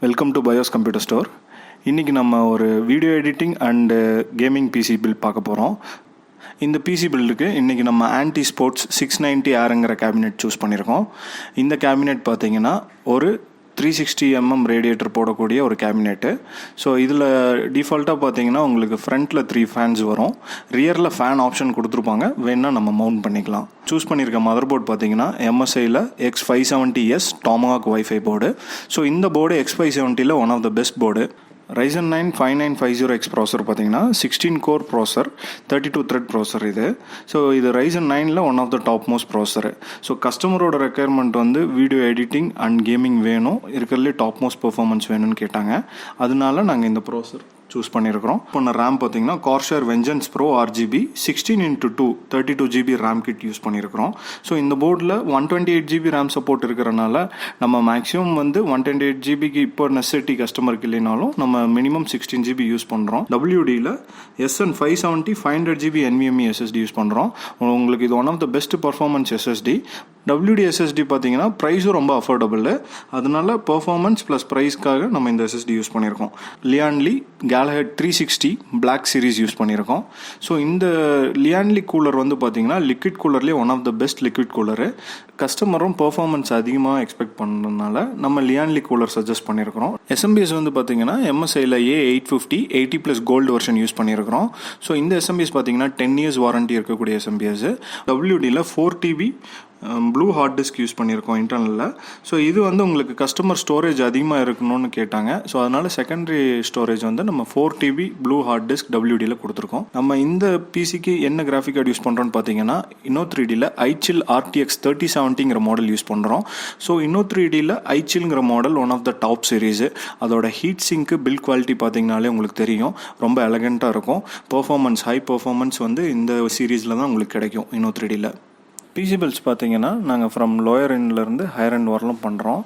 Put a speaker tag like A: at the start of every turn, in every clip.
A: Welcome to BYOS computer store. இன்றைக்கி நம்ம ஒரு video editing and gaming PC build பார்க்க போகிறோம். இந்த பிசி பில்டுக்கு இன்றைக்கி நம்ம ஆன்டி ஸ்போர்ட்ஸ் 690Rங்கிற கேபினெட் சூஸ் பண்ணியிருக்கோம். இந்த கேபினெட் பார்த்திங்கன்னா ஒரு 360mm ரேடியேட்டர் போடக்கூடிய ஒரு கேபினெட்டு. ஸோ இதில் டிஃபால்ட்டாக பார்த்தீங்கன்னா உங்களுக்கு ஃப்ரண்ட்டில் 3 ஃபேன்ஸ் வரும், ரியரில் ஃபேன் ஆப்ஷன் கொடுத்துருப்பாங்க, வேணால் நம்ம மவுண்ட் பண்ணிக்கலாம். சூஸ் பண்ணியிருக்க மதர் போர்டு பார்த்தீங்கன்னா MSIயில் X570S TOMAHAWK wifi board. So இந்த போர்டு X570ல் one of the best board. RYZEN 9 5950X ப்ராசர் பார்த்தீங்கன்னா 16 கோர் ப்ராசர், 32 த்ரெட் ப்ராசர் இது. ஸோ இது RYZEN 9ல் one of the top most processor. So கஸ்டமரோட ரெக்குயர்மெண்ட் வந்து வீடியோ எடிட்டிங் அண்ட் கேமிங் வேணும், இருக்கிறதுலே டாப் மோஸ்ட் பெர்ஃபார்மன்ஸ் வேணும்னு கேட்டாங்க. அதனால நாங்கள் இந்த ப்ராசர் சூஸ் பண்ணியிருக்கிறோம். பண்ண ரேம் பார்த்தீங்கன்னா Corsair Vengeance Pro RGB 16x2 32GB RAM kit use பண்ணியிருக்கிறோம். ஸோ இந்த போர்டில் 128GB ரேம் சப்போர்ட் இருக்கிறனால நம்ம மேக்ஸிமம் வந்து 128GBக்கு இப்போ நெசசிட்டி கஸ்டமருக்கு இல்லைனாலும் நம்ம மினிமம் 16GB யூஸ் பண்ணுறோம். WDயில் SN 570 500GB NVMe SSD use பண்ணுறோம். உங்களுக்கு இது one of the best performance SSD. WD SSD பார்த்தீங்கன்னா ப்ரைஸும் ரொம்ப அஃபோர்டபுள், அதனால பர்ஃபார்மன்ஸ் ப்ளஸ் ப்ரைஸ்க்காக நம்ம இந்த SSD யூஸ் பண்ணியிருக்கோம். LIAN GALAHAD 360 Black series use பண்ணியிருக்கோம். ஸோ இந்த LIAN கூலர் வந்து பார்த்தீங்கன்னா லிக்விட் கூலர்லேயே one of the best liquid cooler. கஸ்டமரும் பர்ஃபார்மன்ஸ் அதிகமாக எக்ஸ்பெக்ட் பண்ணுறதுனால நம்ம LIAN கூலர் சஜஸ்ட் பண்ணியிருக்கிறோம். SMBS வந்து பார்த்தீங்கன்னா MSIயில் A850 80+ கோல்டு வெர்ஷன் யூஸ் பண்ணியிருக்கிறோம். ஸோ இந்த SMBS பார்த்தீங்கன்னா 10 years வாரண்டி இருக்கக்கூடிய SMBS. WDயில் 4TB blue hard disk use பண்ணியிருக்கோம் இன்டர்னலில். ஸோ இது வந்து உங்களுக்கு கஸ்டமர் ஸ்டோரேஜ் அதிகமாக இருக்கணும்னு கேட்டாங்க. ஸோ அதனால் செகண்டரி ஸ்டோரேஜ் வந்து நம்ம 4TB ப்ளூ ஹார்ட் டிஸ்க் WDயில் கொடுத்துருக்கோம். நம்ம இந்த பிசிக்கு என்ன கிராஃபிக் கார்டு யூஸ் பண்ணுறோன்னு பார்த்தீங்கன்னா Inno3Dயில் ICHILL RTX 3070ங்கிற மாடல் யூஸ் பண்ணுறோம். ஸோ Inno3Dயில் ICHILLங்கிற model one of the top series. அதோட ஹீட் சிங்க்கு பில்ட் குவாலிட்டி பார்த்தீங்கனாலே உங்களுக்கு தெரியும், ரொம்ப எலகண்ட்டாக இருக்கும். பர்ஃபார்மன்ஸ் ஹை பர்ஃபார்மன்ஸ் வந்து இந்த சீரீஸில் தான் உங்களுக்கு கிடைக்கும் Inno3Dயில். பிசி பில்ஸ் பார்த்தீங்கன்னா நாங்கள் ஃப்ரம் லோயர் எண்ட்லேருந்து ஹையர் எண்ட் வரலும் பண்ணுறோம்.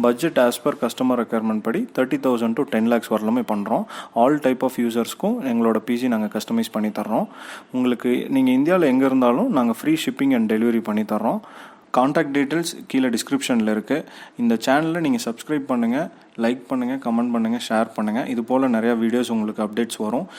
A: Budget as per customer requirement படி 30,000 to 10 lakhs வரலுமே பண்ணுறோம். ஆல் டைப் ஆஃப் யூசர்ஸ்க்கும் எங்களோட பிசி நாங்கள் கஸ்டமைஸ் பண்ணி தர்றோம். உங்களுக்கு நீங்கள் இந்தியாவில் எங்கே இருந்தாலும் நாங்கள் ஃப்ரீ ஷிப்பிங் அண்ட் டெலிவரி பண்ணி தர்றோம். கான்டாக்ட் டீட்டெயில்ஸ் கீழே டிஸ்கிரிப்ஷனில் இருக்குது. இந்த சேனலில் நீங்கள் சப்ஸ்கிரைப் பண்ணுங்கள், லைக் பண்ணுங்கள், கமெண்ட் பண்ணுங்கள், ஷேர் பண்ணுங்கள். இது போல் நிறையா வீடியோஸ் உங்களுக்கு அப்டேட்ஸ் வரும்.